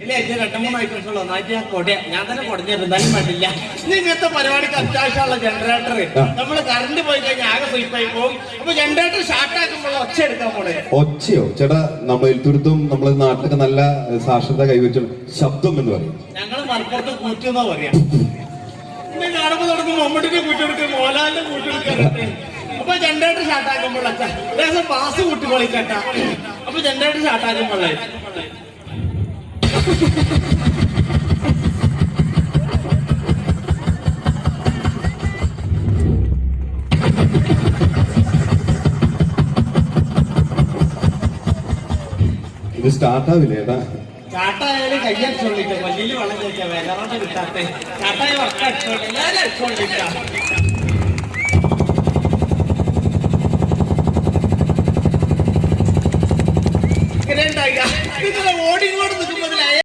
2-3 ഐറ്റംസുള്ള ഒന്നായിട്ട് ഞാൻ തന്നെ കുടഞ്ഞിരുന്നാലും വേണ്ടില്ല. ഇങ്ങനത്തെ പരിപാടിക്ക് അത്യാവശ്യമുള്ള ജനറേറ്റർ നമ്മള് കറണ്ട് പോയി കഴിഞ്ഞാൽ ആകെ സ്വീപ്പായി പോകും. അപ്പൊ ജനറേറ്റർ സ്റ്റാർട്ട് ആക്കുമ്പോൾ ഒച്ച എടുക്കാൻ പോണേ. ഒച്ചയോ ചേട്ടാ? നമ്മൾ എഴുത്തുരുത്തും നമ്മളെ നാട്ടിലൊക്കെ നല്ല സാക്ഷരത കൈവച്ച ശബ്ദം എന്ന് പറയും. ഞങ്ങള് മലപ്പുറത്ത് കൂറ്റുന്നാ പറയാ. കാണുമ്പോ തുടങ്ങും മമ്മൂട്ടിന്റെ കൂട്ടെടുക്കുക, മോഹൻലാലിന്റെ കൂട്ടെടുക്കുക. അപ്പൊ ജനറേറ്റർ സ്റ്റാർട്ട് ആക്കുമ്പോൾ ലേശം പാസ് കൂട്ടിക്കോളി കേട്ടാ. അപ്പൊ ജനറേറ്റർ സ്റ്റാർട്ട് ആക്കുമ്പോൾ ഇത് സ്റ്റാർട്ടാവില്ലേ ഏട്ടാ? ചാട്ടായാലും കയ്യടിച്ചോണ്ടിരിക്കുക, പല്ലില് വെള്ളം ചോദിച്ചാൽ വേദന കിട്ടാത്ത ചാട്ടായ വർക്ക് അടിച്ചോണ്ട് എല്ലാവരും അടിച്ചോണ്ടിരിക്കാം. ഇങ്ങനെ ഉണ്ടായില്ല. ഓടി